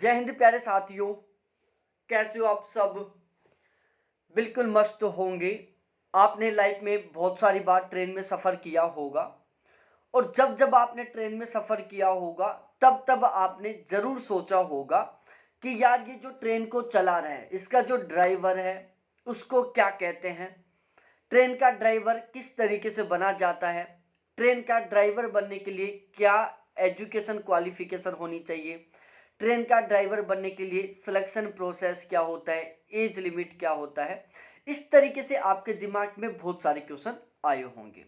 जय हिंद प्यारे साथियों। कैसे हो आप सब? बिल्कुल मस्त होंगे। आपने लाइफ में बहुत सारी बार ट्रेन में सफ़र किया होगा और जब जब आपने ट्रेन में सफ़र किया होगा तब तब आपने ज़रूर सोचा होगा कि यार ये जो ट्रेन को चला रहा है इसका जो ड्राइवर है उसको क्या कहते हैं। ट्रेन का ड्राइवर किस तरीके से बना जाता है, ट्रेन का ड्राइवर बनने के लिए क्या एजुकेशन क्वालिफिकेशन होनी चाहिए, ट्रेन का ड्राइवर बनने के लिए सिलेक्शन प्रोसेस क्या होता है, एज लिमिट क्या होता है। इस तरीके से आपके दिमाग में बहुत सारे क्वेश्चन आए होंगे।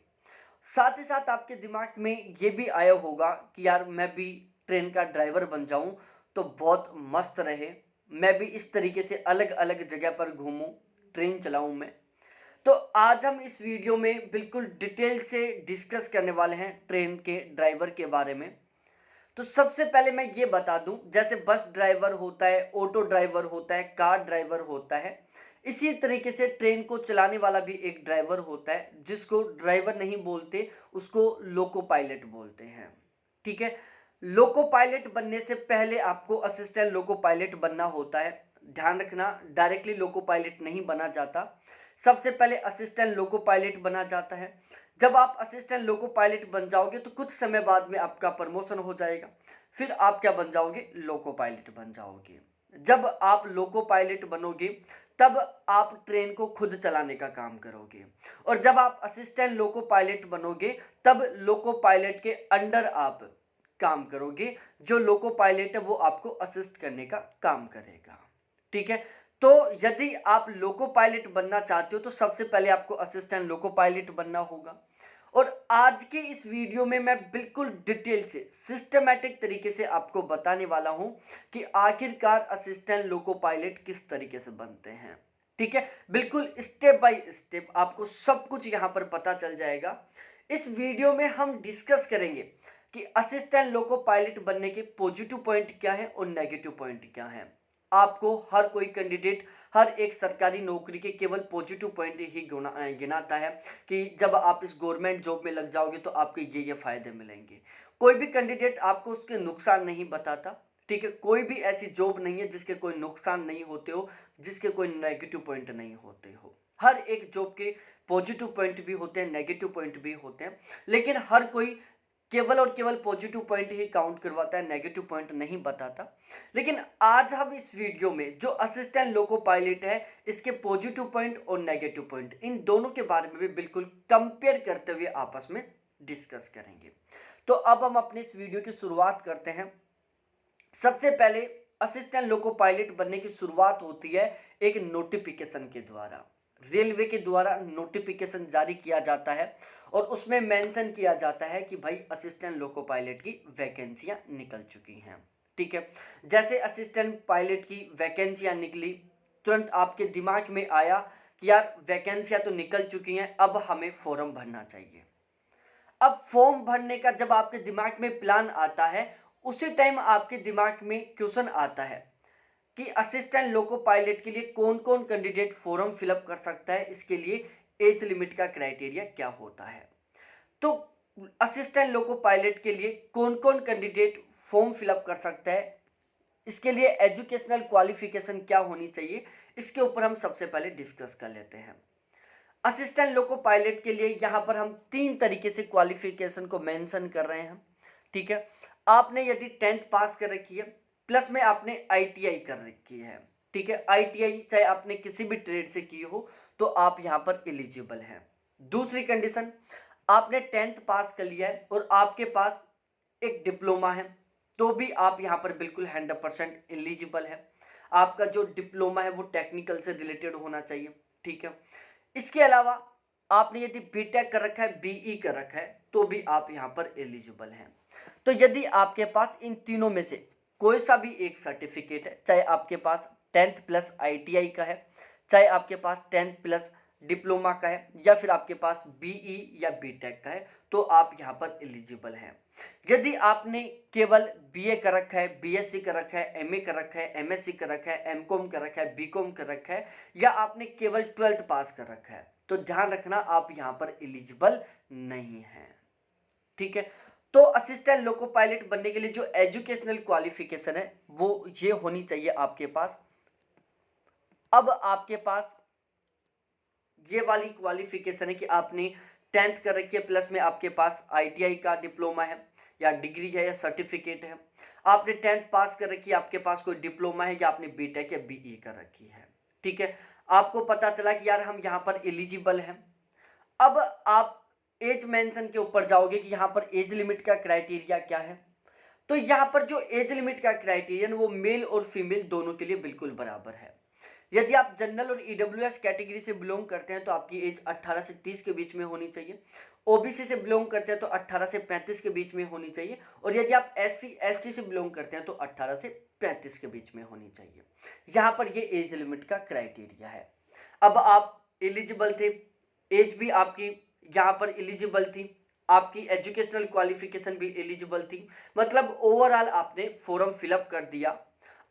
साथ ही साथ आपके दिमाग में ये भी आया होगा कि यार मैं भी ट्रेन का ड्राइवर बन जाऊं तो बहुत मस्त रहे, मैं भी इस तरीके से अलग अलग जगह पर घूमूं, ट्रेन चलाऊं मैं। तो आज हम इस वीडियो में बिल्कुल डिटेल से डिस्कस करने वाले हैं ट्रेन के ड्राइवर के बारे में। तो सबसे पहले मैं ये बता दूं, जैसे बस ड्राइवर होता है, ऑटो ड्राइवर होता है, कार ड्राइवर होता है, इसी तरीके से ट्रेन को चलाने वाला भी एक ड्राइवर होता है जिसको ड्राइवर नहीं बोलते, उसको लोको पायलट बोलते हैं। ठीक है, लोको पायलट बनने से पहले आपको असिस्टेंट लोको पायलट बनना होता है। ध्यान रखना, डायरेक्टली लोको पायलट नहीं बना जाता, सबसे पहले असिस्टेंट लोको पायलट बना जाता है। जब आप असिस्टेंट लोको पायलट बन जाओगे तो कुछ समय बाद में आपका प्रमोशन हो जाएगा, फिर आप क्या बन जाओगे, लोको पायलट बन जाओगे। जब आप लोको पायलट बनोगे तब आप ट्रेन को खुद चलाने का काम करोगे, और जब आप असिस्टेंट लोको पायलट बनोगे तब लोको पायलट के अंडर आप काम करोगे। जो लोको पायलट है वो आपको असिस्ट करने का काम करेगा। ठीक है, तो यदि आप लोको पायलट बनना चाहते हो तो सबसे पहले आपको असिस्टेंट लोको पायलट बनना होगा। और आज के इस वीडियो में मैं बिल्कुल डिटेल से सिस्टमैटिक तरीके से आपको बताने वाला हूं कि आखिरकार असिस्टेंट लोको पायलट किस तरीके से बनते हैं। ठीक है, बिल्कुल स्टेप बाय स्टेप आपको सब कुछ यहां पर पता चल जाएगा। इस वीडियो में हम डिस्कस करेंगे कि असिस्टेंट लोको पायलट बनने के पॉजिटिव पॉइंट क्या है और नेगेटिव पॉइंट क्या है। आपको हर कोई कैंडिडेट हर एक सरकारी नौकरी के केवल पॉजिटिव पॉइंट ही गिनाता है कि जब आप इस गवर्नमेंट जॉब में लग जाओगे तो आपके ये फायदे मिलेंगे। कोई भी कैंडिडेट आपको उसके नुकसान नहीं बताता। ठीक है, कोई भी ऐसी जॉब नहीं है जिसके कोई नुकसान नहीं होते हो, जिसके कोई नेगेटिव पॉइंट नहीं होते हो। हर एक जॉब के पॉजिटिव पॉइंट भी होते हैं, नेगेटिव पॉइंट भी होते हैं, लेकिन हर कोई केवल और केवल पॉजिटिव पॉइंट ही काउंट करवाता है, नेगेटिव पॉइंट नहीं बताता। लेकिन आज हम इस वीडियो में जो असिस्टेंट लोको पायलट है इसके पॉजिटिव पॉइंट और नेगेटिव पॉइंट इन दोनों के बारे में भी बिल्कुल कंपेयर करते हुए आपस में डिस्कस करेंगे। तो अब हम अपने इस वीडियो की शुरुआत करते हैं। सबसे पहले असिस्टेंट लोको पायलट बनने की शुरुआत होती है एक नोटिफिकेशन के द्वारा। रेलवे के द्वारा नोटिफिकेशन जारी किया जाता है और उसमें मेंशन किया जाता है कि भाई असिस्टेंट लोको पायलट की वैकेंसियां निकल चुकी हैं। ठीक है, जैसे असिस्टेंट पायलट की वैकेंसियां निकली, तुरंत आपके दिमाग में आया कि यार वैकेंसियां तो निकल चुकी हैं, अब हमें फॉर्म भरना चाहिए। अब फॉर्म भरने का जब आपके दिमाग में प्लान आता है उसी टाइम आपके दिमाग में क्वेश्चन आता है कि असिस्टेंट लोको पायलट के लिए कौन कौन कैंडिडेट फॉर्म फिलअप कर सकता है, इसके लिए एज लिमिट का क्राइटेरिया क्या होता है। तो असिस्टेंट लोको पायलट के लिए कौन कौन कैंडिडेट फॉर्म फिलअप कर सकता है, इसके लिए एजुकेशनल क्वालिफिकेशन क्या होनी चाहिए, इसके ऊपर हम सबसे पहले डिस्कस कर लेते हैं। असिस्टेंट लोको पायलट के लिए यहां पर हम तीन तरीके से क्वालिफिकेशन को मेंशन कर रहे हैं। ठीक है, आपने यदि 10th पास कर रखी है प्लस में आपने आईटीआई कर रखी है। ठीक है, आईटीआई चाहे आपने किसी भी ट्रेड से की हो तो आप यहां पर एलिजिबल हैं। दूसरी कंडीशन, आपने 10th पास कर लिया है और आपके पास एक डिप्लोमा है तो भी आप यहां पर बिल्कुल 100% एलिजिबल है। आपका जो डिप्लोमा है वो टेक्निकल से रिलेटेड होना चाहिए। ठीक है, इसके अलावा आपने यदि बीटेक कर रखा है, बीई कर रखा है, तो भी आप यहां पर एलिजिबल हैं। तो यदि आपके पास इन तीनों में से कोई सा भी एक सर्टिफिकेट है, चाहे आपके पास 10th प्लस आईटीआई का है, चाहे आपके पास 10th प्लस डिप्लोमा का है, या फिर आपके पास बीई या बीटेक का है, तो आप यहां पर एलिजिबल हैं। यदि आपने केवल बीए कर रखा है, बीएससी कर रखा है, एमए कर रखा है, एमएससी कर रखा है, एमकॉम कर रखा है, बीकॉम कर रखा है, या आपने केवल 12th पास कर रखा है, तो ध्यान रखना आप यहां पर एलिजिबल नहीं हैं। ठीक है, तो असिस्टेंट लोको पायलट बनने के लिए जो एजुकेशनल क्वालिफिकेशन है वो ये होनी चाहिए आपके पास। अब आपके पास ये वाली क्वालिफिकेशन है कि आपने 10th कर रखी है, प्लस में आपके पास आईटीआई का डिप्लोमा है या डिग्री है या सर्टिफिकेट है। आपने 10th पास कर रखी है, आपके पास कोई डिप्लोमा है या आपने बीटेक या बीई कर रखी है, ठीक है। आपको पता चला कि यार हम यहाँ पर एलिजिबल हैं। अब आप एज मेंशन के ऊपर जाओगे कि यहाँ पर एज लिमिट का क्राइटेरिया क्या है। तो यहाँ पर जो एज लिमिट का क्राइटेरियन वो मेल और फीमेल दोनों के लिए बिल्कुल बराबर है। यदि आप जनरल और ईडब्ल्यूएस कैटेगरी से बिलोंग करते हैं तो आपकी एज 18 से 30 के बीच में होनी चाहिए। ओबीसी से बिलोंग करते हैं तो 18 से 35 के बीच में होनी चाहिए। और यदि आप एससी एसटी से बिलोंग करते हैं तो 18 से 35 के बीच में होनी चाहिए। यहाँ पर ये एज लिमिट का क्राइटेरिया है। अब आप एलिजिबल थे, एज भी आपकी यहाँ पर एलिजिबल थी, आपकी एजुकेशनल क्वालिफिकेशन भी एलिजिबल थी, मतलब ओवरऑल आपने फॉर्म फिलअप कर दिया।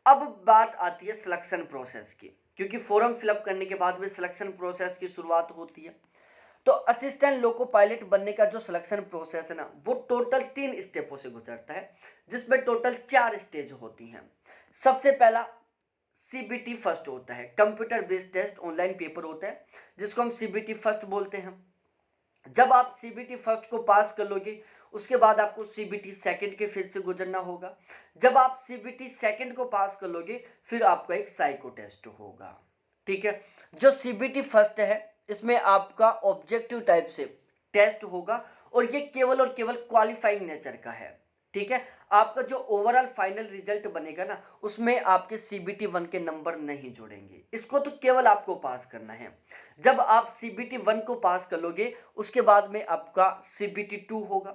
अब बात आती है सिलेक्शन प्रोसेस की, क्योंकि फॉर्म फिलअप करने के बाद में सिलेक्शन प्रोसेस की शुरुआत होती है। तो असिस्टेंट लोको पायलट बनने का जो सिलेक्शन प्रोसेस है ना वो टोटल 3 स्टेपों से गुजरता है, जिसमें टोटल 4 स्टेज होती हैं। सबसे पहला सीबीटी फर्स्ट होता है, computer based test online paper होता है, जिसको हम सीबीटी फर्स्ट बोलते हैं। जब आप सीबीटी फर्स्ट को पास कर लोगे उसके बाद आपको सीबीटी सेकंड के फेज से गुजरना होगा। जब आप सीबीटी सेकंड को पास कर लोगे फिर आपका एक साइको टेस्ट होगा, ठीक है। जो सीबीटी फर्स्ट है इसमें आपका ऑब्जेक्टिव टाइप से टेस्ट होगा और ये केवल और केवल क्वालिफाइंग नेचर का है, ठीक है। आपका जो ओवरऑल फाइनल रिजल्ट बनेगा ना उसमें आपके सीबीटी 1 के नंबर नहीं जोड़ेंगे, इसको तो केवल आपको पास करना है। जब आप सीबीटी 1 को पास कर लोगे उसके बाद में आपका सीबीटी 2 होगा।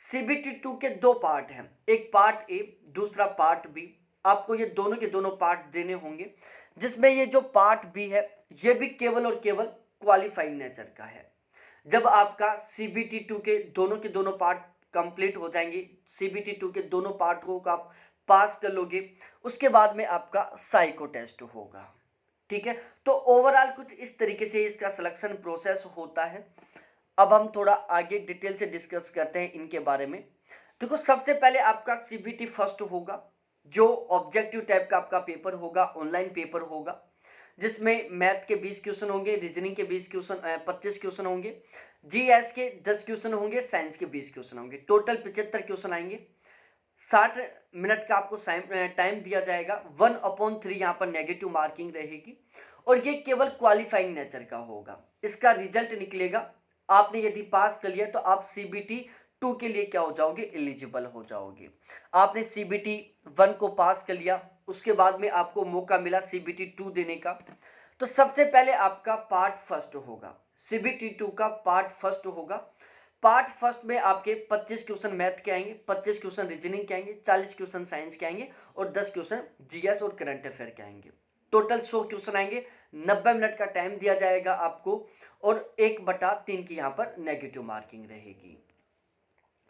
सीबीटी 2 के 2 पार्ट हैं, एक पार्ट ए दूसरा पार्ट बी। आपको ये दोनों के दोनों पार्ट देने होंगे, जिसमें ये जो पार्ट बी है ये भी केवल और केवल क्वालिफाइंग नेचर का है। जब आपका सीबीटी 2 के दोनों पार्ट कंप्लीट हो जाएंगे, सीबीटी 2 के दोनों पार्ट को आप पास कर लोगे उसके बाद में आपका साइको टेस्ट होगा, ठीक है। तो ओवरऑल कुछ इस तरीके से इसका सिलेक्शन प्रोसेस होता है। अब हम थोड़ा आगे डिटेल से डिस्कस करते हैं इनके बारे में। देखो सबसे पहले आपका सीबीटी फर्स्ट होगा, जो ऑब्जेक्टिव टाइप का आपका पेपर होगा, ऑनलाइन पेपर होगा, जिसमें मैथ के 20 क्वेश्चन होंगे, रीजनिंग के 25 क्वेश्चन होंगे, जीएस के 10 क्वेश्चन होंगे, साइंस के 20 क्वेश्चन होंगे, टोटल 75 क्वेश्चन आएंगे। 60 मिनट का आपको टाइम दिया जाएगा। 1/3 यहाँ पर नेगेटिव मार्किंग रहेगी और ये केवल क्वालिफाइंग नेचर का होगा। इसका रिजल्ट निकलेगा, आपने यदि पास कर लिया तो आप सीबीटी 2 के लिए क्या हो जाओगे, एलिजिबल हो जाओगे। आपने सीबीटी 1 को पास कर लिया उसके बाद में आपको मौका मिला सीबीटी 2 देने का। तो सबसे पहले आपका पार्ट फर्स्ट होगा, सीबीटी 2 का पार्ट फर्स्ट होगा। पार्ट फर्स्ट में आपके 25 क्वेश्चन मैथ के आएंगे, 25 क्वेश्चन रीजनिंग के आएंगे, 40 क्वेश्चन साइंस के आएंगे और 10 क्वेश्चन जीएस और करंट अफेयर के आएंगे। टोटल 100 क्वेश्चन आएंगे। 90 मिनट का टाइम दिया जाएगा आपको और 1/3 की यहाँ पर नेगेटिव मार्किंग रहेगी।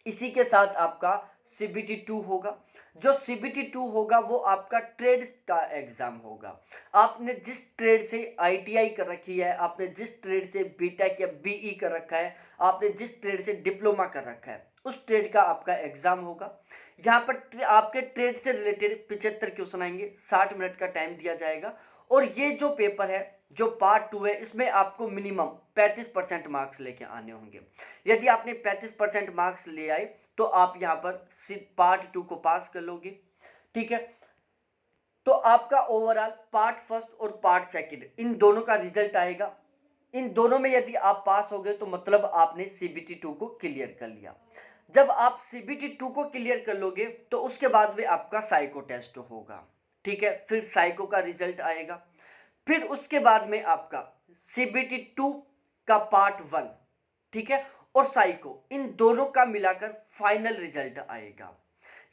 इसी के साथ आपका सीबीटी 2 होगा। जो सीबीटी 2 होगा वो आपका ट्रेड का एग्जाम होगा। आपने जिस ट्रेड से आईटीआई कर रखी है, आपने जिस ट्रेड से बीटेक या बीई कर रखा है, आपने जिस ट्रेड से डिप्लोमा कर रखा है उस ट्रेड का आपका एग्जाम होगा। यहाँ पर आपके ट्रेड से रिलेटेड 75 क्वेश्चन आएंगे, 60 मिनट का टाइम दिया जाएगा। और ये जो पेपर है जो पार्ट 2 है इसमें आपको मिनिमम 35% मार्क्स लेके आने होंगे। यदि आपने 35% मार्क्स ले आए तो आप यहाँ पर पार्ट 2 को पास कर लोगे, ठीक है। तो आपका ओवरऑल पार्ट फर्स्ट और पार्ट सेकंड इन दोनों का रिजल्ट आएगा। इन दोनों में यदि आप पास हो गए तो मतलब आपने सीबीटी 2 को क्लियर कर लिया। जब आप सीबीटी 2 को क्लियर कर लोगे तो उसके बाद में आपका साइको टेस्ट होगा, ठीक है। फिर साइको का रिजल्ट आएगा, फिर उसके बाद में आपका सीबीटी 2 का पार्ट 1, ठीक है, और साइको इन दोनों का मिलाकर फाइनल रिजल्ट आएगा।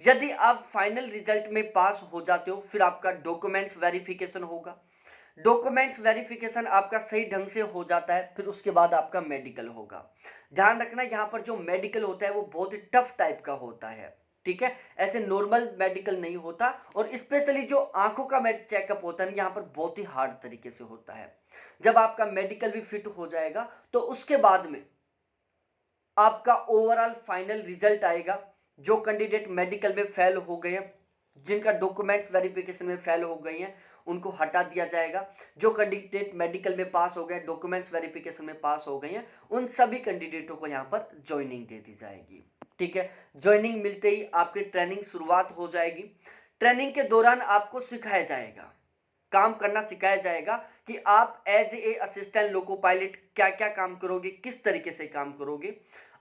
यदि आप फाइनल रिजल्ट में पास हो जाते हो फिर आपका डॉक्यूमेंट्स वेरिफिकेशन होगा। डॉक्यूमेंट्स वेरिफिकेशन आपका सही ढंग से हो जाता है फिर उसके बाद आपका मेडिकल होगा। ध्यान रखना यहाँ पर जो मेडिकल होता है वो बहुत ही टफ टाइप का होता है, ठीक है, ऐसे नॉर्मल मेडिकल नहीं होता। और स्पेशली जो आंखों का चेकअप होता है यहाँ पर बहुत ही हार्ड तरीके से होता है। जब आपका मेडिकल भी फिट हो जाएगा तो उसके बाद में आपका ओवरऑल फाइनल रिजल्ट आएगा, जो कैंडिडेट मेडिकल में फेल हो गए हैं, जिनका डॉक्यूमेंट्स वेरिफिकेशन में फेल हो गई हैं, उनको हटा दिया जाएगा। जो कैंडिडेट मेडिकल में पास हो गए, डॉक्यूमेंट्स वेरिफिकेशन में पास हो गए हैं, उन सभी कैंडिडेटों को यहाँ पर ज्वाइनिंग दे दी जाएगी। ठीक है, ज्वाइनिंग मिलते ही आपकी ट्रेनिंग शुरुआत हो जाएगी। ट्रेनिंग के दौरान आपको सिखाया जाएगा, काम करना सिखाया जाएगा कि आप as a assistant loco pilot क्या क्या काम करोगे, किस तरीके से काम करोगे।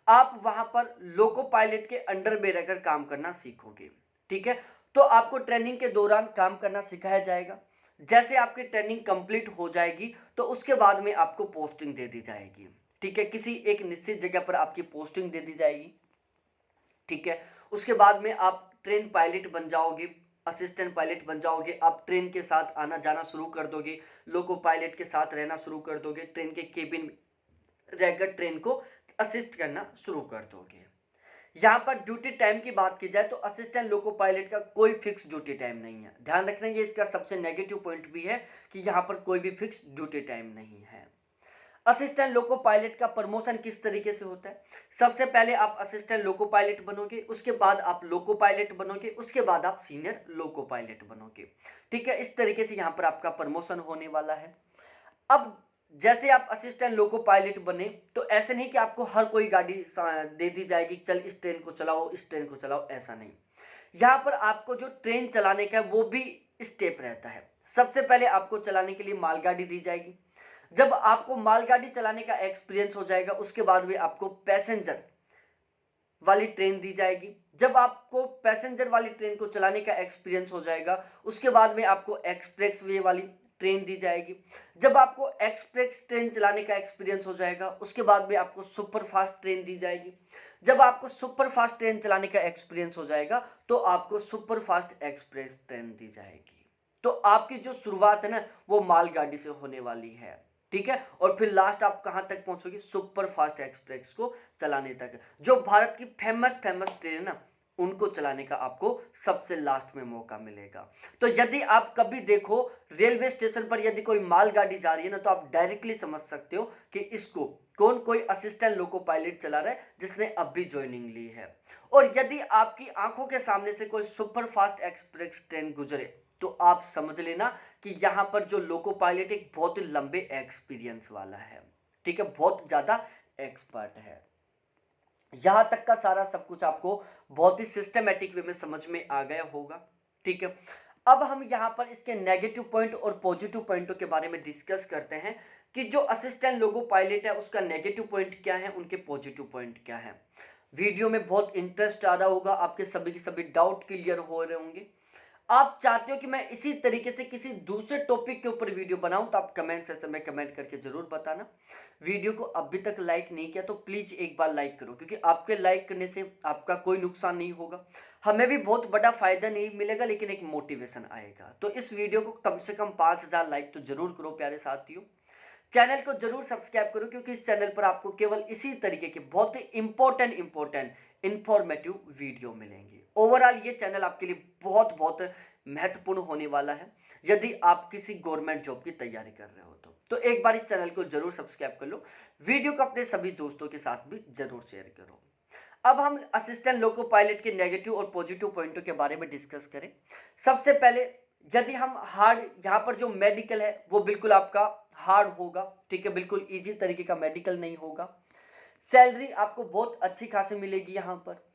आप वहां पर लोको पायलट के अंडर में रहकर काम करना सीखोगे। ठीक है, तो आपको ट्रेनिंग के दौरान काम करना सिखाया जाएगा। जैसे आपकी ट्रेनिंग कंप्लीट हो जाएगी तो उसके बाद में आपको पोस्टिंग दे दी जाएगी। ठीक है, किसी एक निश्चित जगह पर आपकी पोस्टिंग दे दी जाएगी। ठीक है, उसके बाद में आप ट्रेन पायलट बन जाओगे, असिस्टेंट पायलट बन जाओगे। आप ट्रेन के साथ आना जाना शुरू कर दोगे, लोको पायलट के साथ रहना शुरू कर दोगे, ट्रेन के केबिन में रहकर ट्रेन को असिस्ट करना शुरू कर दोगे। यहाँ पर ड्यूटी टाइम की बात की जाए तो असिस्टेंट लोको पायलट का कोई फिक्स ड्यूटी टाइम नहीं है। ध्यान रखना, ये इसका सबसे नेगेटिव पॉइंट भी है कि यहाँ पर कोई भी फिक्स ड्यूटी टाइम नहीं है। असिस्टेंट लोको पायलट का प्रमोशन किस तरीके से होता है? सबसे पहले आप असिस्टेंट लोको पायलट बनोगे, उसके बाद आप लोको पायलट बनोगे, उसके बाद आप सीनियर लोको पायलट बनोगे। ठीक है, इस तरीके से यहाँ पर आपका प्रमोशन होने वाला है। अब जैसे आप असिस्टेंट लोको पायलट बने तो ऐसे नहीं कि आपको हर कोई गाड़ी दे दी जाएगी, चल इस ट्रेन को चलाओ, इस ट्रेन को चलाओ, ऐसा नहीं। यहाँ पर आपको जो ट्रेन चलाने का है वो भी स्टेप रहता है। सबसे पहले आपको चलाने के लिए मालगाड़ी दी जाएगी। जब आपको मालगाड़ी चलाने का एक्सपीरियंस हो जाएगा उसके बाद भी आपको पैसेंजर वाली ट्रेन दी जाएगी। जब आपको पैसेंजर वाली ट्रेन को चलाने का एक्सपीरियंस हो जाएगा उसके बाद में आपको एक्सप्रेस वे वाली ट्रेन दी जाएगी। जब आपको एक्सप्रेस ट्रेन चलाने का एक्सपीरियंस हो जाएगा उसके बाद में आपको सुपर फास्ट ट्रेन दी जाएगी। जब आपको सुपर फास्ट ट्रेन चलाने का एक्सपीरियंस हो जाएगा तो आपको सुपर फास्ट एक्सप्रेस ट्रेन दी जाएगी। तो आपकी जो शुरुआत है ना वो मालगाड़ी से होने वाली है। ठीक है, और फिर लास्ट आप कहां तक पहुंचोगे? सुपर फास्ट एक्सप्रेस को चलाने तक। जो भारत की फेमस ट्रेन है ना उनको चलाने का आपको सबसे लास्ट में मौका मिलेगा। तो यदि आप कभी देखो रेलवे स्टेशन पर यदि कोई मालगाड़ी जा रही है ना तो आप डायरेक्टली समझ सकते हो कि इसको कोई असिस्टेंट लोको पायलट चला रहा है जिसने अब भी ज्वाइनिंग ली है। और यदि आपकी आंखों के सामने से कोई सुपर फास्ट एक्सप्रेस ट्रेन गुजरे तो आप समझ लेना कि यहाँ पर जो लोको पायलट एक बहुत ही लंबे एक्सपीरियंस वाला है। ठीक है, बहुत ज्यादा एक्सपर्ट है। यहां तक का सारा सब कुछ आपको बहुत ही सिस्टमेटिक वे में समझ में आ गया होगा। ठीक है, अब हम यहां पर इसके नेगेटिव पॉइंट और पॉजिटिव पॉइंटों के बारे में डिस्कस करते हैं कि जो असिस्टेंट लोको पायलट है उसका नेगेटिव पॉइंट क्या है, उनके पॉजिटिव पॉइंट क्या है। वीडियो में बहुत इंटरेस्ट आ रहा होगा, आपके सभी के सभी डाउट क्लियर हो रहे होंगे। आप चाहते हो कि मैं इसी तरीके से किसी दूसरे टॉपिक के ऊपर वीडियो बनाऊं तो आप कमेंट सेक्शन में कमेंट करके जरूर बताना। वीडियो को अभी तक लाइक नहीं किया तो प्लीज एक बार लाइक करो, क्योंकि आपके लाइक करने से आपका कोई नुकसान नहीं होगा, हमें भी बहुत बड़ा फायदा नहीं मिलेगा लेकिन एक मोटिवेशन आएगा। तो इस वीडियो को कम से कम 5000 लाइक तो जरूर करो प्यारे साथियों। चैनल को जरूर सब्सक्राइब करो क्योंकि इस चैनल पर आपको केवल इसी तरीके के बहुत ही इंपॉर्टेंट इंफॉर्मेटिव वीडियो मिलेंगे। ओवरऑल ये चैनल आपके लिए बहुत बहुत महत्वपूर्ण होने वाला है यदि आप किसी गवर्नमेंट जॉब की तैयारी कर रहे हो तो एक बार इस चैनल को जरूर सब्सक्राइब कर लो। वीडियो को अपने सभी दोस्तों के साथ भी जरूर शेयर करो। अब हम असिस्टेंट लोको पायलट के नेगेटिव और पॉजिटिव पॉइंटों के बारे में डिस्कस करें। सबसे पहले यदि हम हार्ड, यहाँ पर जो मेडिकल है वो बिल्कुल आपका हार्ड होगा। ठीक है, बिल्कुल इजी तरीके का मेडिकल नहीं होगा। सैलरी आपको बहुत अच्छी खासी मिलेगी। यहाँ पर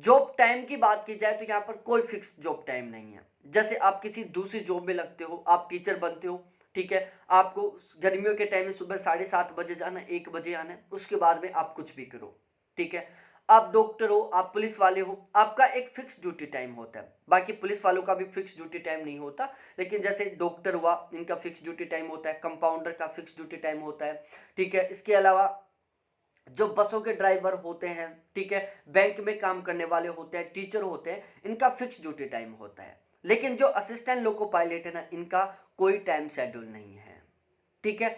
जॉब टाइम की बात की जाए तो यहाँ पर कोई फिक्स जॉब टाइम नहीं है। जैसे आप किसी दूसरी जॉब में लगते हो, आप टीचर बनते हो, ठीक है, आपको गर्मियों के टाइम में सुबह 7:30 बजे जाना, 1 बजे आना है, उसके बाद में आप कुछ भी करो। ठीक है, आप डॉक्टर हो, आप पुलिस वाले हो, आपका एक फिक्स ड्यूटी टाइम होता है। बाकी पुलिस वालों का भी फिक्स ड्यूटी टाइम नहीं होता, लेकिन जैसे डॉक्टर हुआ इनका फिक्स ड्यूटी टाइम होता है, कंपाउंडर का फिक्स ड्यूटी टाइम होता है। ठीक है, इसके अलावा जो बसों के ड्राइवर होते हैं, ठीक है, बैंक में काम करने वाले होते हैं, टीचर होते हैं, इनका फिक्स ड्यूटी टाइम होता है। लेकिन जो असिस्टेंट लोको पायलट है ना इनका कोई टाइम शेड्यूल नहीं है। ठीक है,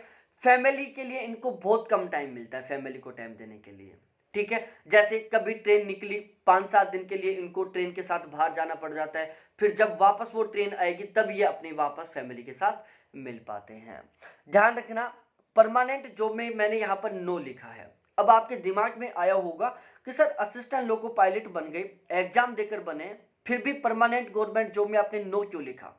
फैमिली के लिए इनको बहुत कम टाइम मिलता है, फैमिली को टाइम देने के लिए। ठीक है, जैसे कभी ट्रेन निकली 5-7 दिन के लिए इनको ट्रेन के साथ बाहर जाना पड़ जाता है, फिर जब वापस वो ट्रेन आएगी तब ये अपनी वापस फैमिली के साथ मिल पाते हैं। ध्यान रखना, परमानेंट जॉब में मैंने यहाँ पर नो लिखा है। अब आपके दिमाग में आया होगा कि सर असिस्टेंट लोको पायलट बन गए, एग्जाम देकर बने, फिर भी परमानेंट गवर्नमेंट जॉब में आपने नो क्यों लिखा?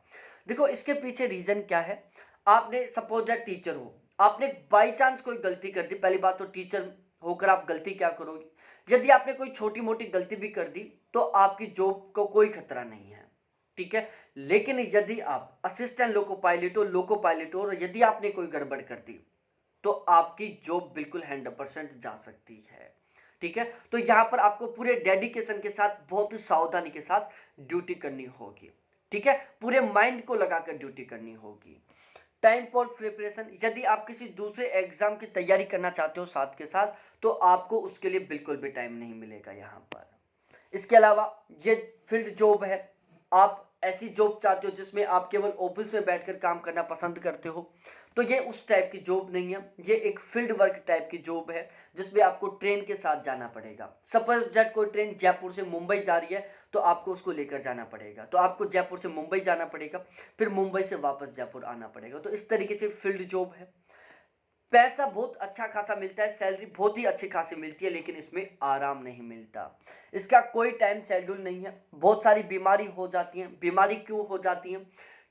देखो इसके पीछे रीजन क्या है। आपने सपोज दैट टीचर हो, आपने बाई चांस कोई गलती कर दी। पहली बात तो टीचर होकर आप गलती क्या करोगे? यदि आपने कोई छोटी मोटी गलती भी कर दी तो आपकी जॉब को कोई खतरा नहीं है, ठीक है। लेकिन यदि आप असिस्टेंट लोको पायलट हो और यदि आपने कोई गड़बड़ कर दी तो आपकी जॉब बिल्कुल 100% जा सकती है, ठीक है। तो यहां पर आपको पूरे डेडिकेशन के साथ, बहुत ही सावधानी के साथ ड्यूटी करनी होगी, ठीक है। पूरे माइंड को लगाकर ड्यूटी करनी होगी। टाइम फॉर प्रिपरेशन, यदि आप किसी दूसरे एग्जाम की तैयारी करना चाहते हो साथ के साथ, तो आपको उसके लिए बिल्कुल भी टाइम नहीं मिलेगा यहां पर। इसके अलावा ये फील्ड जॉब है, आप ऐसी जॉब चाहते हो जिसमें आप केवल ऑफिस में बैठकर काम करना पसंद करते हो, तो ये उस टाइप की जॉब नहीं है। ये एक फील्ड वर्क टाइप की जॉब है जिसमें आपको ट्रेन के साथ जाना पड़ेगा। सपोज दैट कोई ट्रेन जयपुर से मुंबई जा रही है तो आपको उसको लेकर जाना पड़ेगा, तो आपको जयपुर से मुंबई जाना पड़ेगा, फिर मुंबई से वापस जयपुर आना पड़ेगा। तो इस तरीके से फील्ड जॉब है। पैसा बहुत अच्छा खासा मिलता है, सैलरी बहुत ही अच्छी खासी मिलती है, लेकिन इसमें आराम नहीं मिलता। इसका कोई टाइम शेड्यूल नहीं है। बहुत सारी बीमारी हो जाती है। बीमारी क्यों हो जाती है?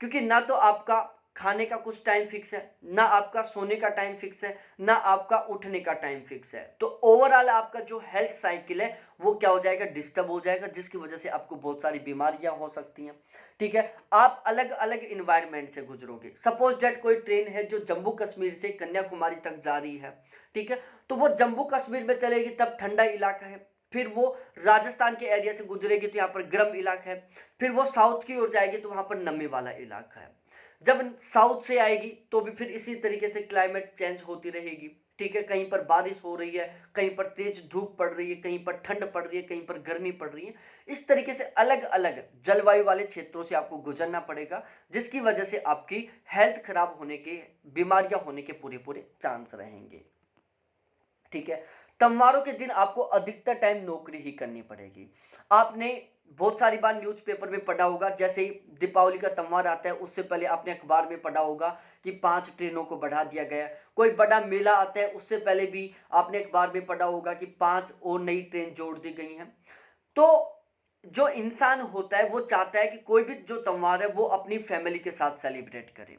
क्योंकि ना तो आपका खाने का कुछ टाइम फिक्स है, ना आपका सोने का टाइम फिक्स है, ना आपका उठने का टाइम फिक्स है। तो ओवरऑल आपका जो हेल्थ साइकिल है वो क्या हो जाएगा? डिस्टर्ब हो जाएगा, जिसकी वजह से आपको बहुत सारी बीमारियां हो सकती हैं, ठीक है। आप अलग अलग इन्वायरमेंट से गुजरोगे। सपोज दैट कोई ट्रेन है जो जम्मू कश्मीर से कन्याकुमारी तक जा रही है, ठीक है। तो वो जम्मू कश्मीर में चलेगी तब ठंडा इलाका है, फिर वो राजस्थान के एरिया से गुजरेगी तो यहाँ पर गर्म इलाका है, फिर वो साउथ की ओर जाएगी तो वहां पर नमी वाला इलाका है। जब साउथ से आएगी तो भी फिर इसी तरीके से क्लाइमेट चेंज होती रहेगी, ठीक है। कहीं पर बारिश हो रही है, कहीं पर तेज धूप पड़ रही है, कहीं पर ठंड पड़ रही है, कहीं पर गर्मी पड़ रही है। इस तरीके से अलग अलग जलवायु वाले क्षेत्रों से आपको गुजरना पड़ेगा, जिसकी वजह से आपकी हेल्थ खराब होने के, बीमारियां होने के पूरे पूरे चांस रहेंगे, ठीक है। त्योहारों के दिन आपको अधिकतर टाइम नौकरी ही करनी पड़ेगी। आपने बहुत सारी बार न्यूज़पेपर में पढ़ा होगा, जैसे ही दीपावली का त्योहार आता है उससे पहले आपने अखबार में पढ़ा होगा कि 5 ट्रेनों को बढ़ा दिया गया है। कोई बड़ा मेला आता है उससे पहले भी आपने अखबार में पढ़ा होगा कि 5 और नई ट्रेन जोड़ दी गई हैं। तो जो इंसान होता है वो चाहता है कि कोई भी जो त्योहार है वो अपनी फैमिली के साथ सेलिब्रेट करे।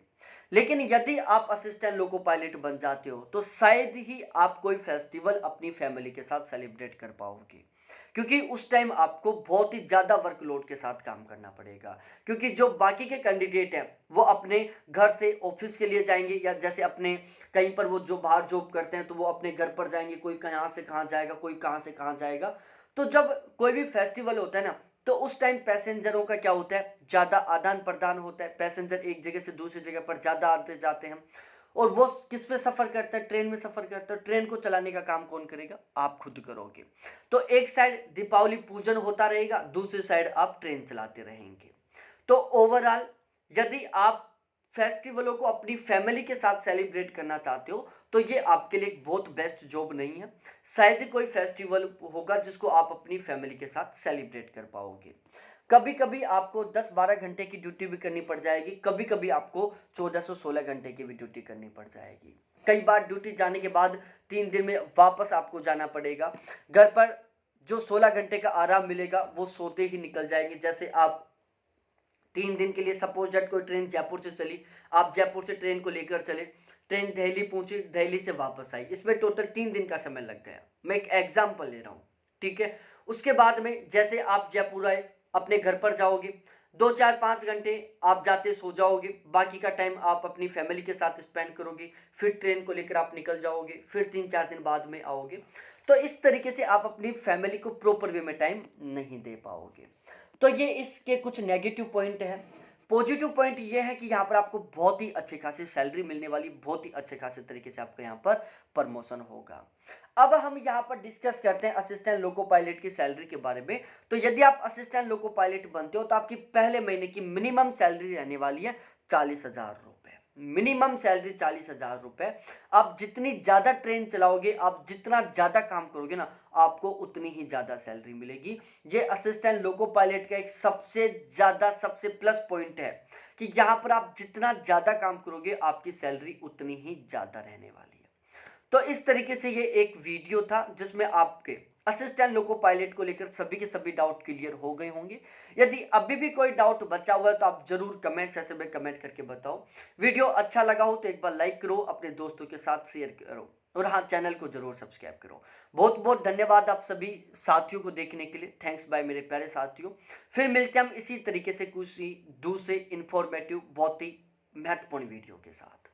लेकिन यदि आप असिस्टेंट लोको पायलट बन जाते हो तो शायद ही आप कोई फेस्टिवल अपनी फैमिली के साथ सेलिब्रेट कर पाओगे, क्योंकि उस टाइम आपको बहुत ही ज़्यादा वर्कलोड के साथ काम करना पड़ेगा। क्योंकि जो बाकी के कैंडिडेट हैं वो अपने घर से ऑफिस के लिए जाएंगे, या जैसे अपने कहीं पर वो जो बाहर जॉब करते हैं तो वो अपने घर पर जाएंगे, कोई कहाँ से कहाँ जाएगा, कोई कहाँ से कहाँ जाएगा। तो जब कोई भी फेस्टिवल होता है ना, तो उस टाइम पैसेंजरों का क्या होता है? ज़्यादा आदान प्रदान होता है। पैसेंजर एक जगह से दूसरी जगह पर ज़्यादा आते जाते हैं। और वो किस पे सफ़र करता है? ट्रेन में सफ़र करता है। ट्रेन को चलाने का काम कौन करेगा? आप खुद करोगे। तो एक साइड दीपावली पूजन होता रहेगा, दूसरी साइड आप ट्रेन चलाते रहेंगे। तो ओवरऑल यदि आप फेस्टिवलों को अपनी फैमिली के साथ सेलिब्रेट करना चाहते हो तो ये आपके लिए एक बहुत बेस्ट जॉब नहीं है। शायद ही कोई फेस्टिवल होगा जिसको आप अपनी फैमिली के साथ सेलिब्रेट कर पाओगे। कभी कभी आपको 10-12 घंटे की ड्यूटी भी करनी पड़ जाएगी, कभी कभी आपको 14 से 16 घंटे की भी ड्यूटी करनी पड़ जाएगी। कई बार ड्यूटी जाने के बाद 3 दिन में वापस आपको जाना पड़ेगा। घर पर जो 16 घंटे का आराम मिलेगा वो सोते ही निकल जाएंगे। जैसे आप 3 दिन के लिए, सपोज दैट कोई ट्रेन जयपुर से चली, आप जयपुर से ट्रेन को लेकर चले, ट्रेन दिल्ली पहुंची, दिल्ली से वापस आई, इसमें टोटल 3 दिन का समय लग गया। मैं एक एग्जाम्पल ले रहा हूँ, ठीक है। उसके बाद में जैसे आप जयपुर आए, अपने घर पर जाओगे, 2-4-5 घंटे आप जाते सो जाओगे, बाकी का टाइम आप अपनी फैमिली के साथ स्पेंड करोगे, फिर ट्रेन को लेकर आप निकल जाओगे, फिर 3-4 दिन बाद में आओगे। तो इस तरीके से आप अपनी फैमिली को प्रॉपर वे में टाइम नहीं दे पाओगे। तो ये इसके कुछ नेगेटिव पॉइंट है। पॉजिटिव पॉइंट ये है कि यहाँ पर आपको बहुत ही अच्छी खासी सैलरी मिलने वाली, बहुत ही अच्छे खासे तरीके से आपको यहाँ पर प्रमोशन होगा। अब हम यहाँ पर डिस्कस करते हैं असिस्टेंट लोको पायलट की सैलरी के बारे में। तो यदि आप असिस्टेंट लोको पायलट बनते हो तो आपकी पहले महीने की मिनिमम सैलरी रहने वाली है 40,000 रुपए। मिनिमम सैलरी 40,000 रुपए। आप जितनी ज्यादा ट्रेन चलाओगे, आप जितना ज्यादा काम करोगे ना, आपको उतनी ही ज्यादा सैलरी मिलेगी। ये असिस्टेंट लोको पायलट का एक सबसे प्लस पॉइंट है कि यहाँ पर आप जितना ज्यादा काम करोगे आपकी सैलरी उतनी ही ज्यादा रहने वाली है। तो इस तरीके से ये एक वीडियो था जिसमें आपके असिस्टेंट लोको पायलट को लेकर सभी के सभी डाउट क्लियर हो गए होंगे। यदि अभी भी कोई डाउट बचा हुआ है तो आप जरूर कमेंट सेक्शन में कमेंट करके बताओ। वीडियो अच्छा लगा हो तो एक बार लाइक करो, अपने दोस्तों के साथ शेयर करो और हाँ, चैनल को जरूर सब्सक्राइब करो। बहुत बहुत धन्यवाद आप सभी साथियों को देखने के लिए। थैंक्स बाय मेरे प्यारे साथियों। फिर मिलते हैं हम इसी तरीके से कुछ दूसरे इंफॉर्मेटिव बहुत ही महत्वपूर्ण वीडियो के साथ।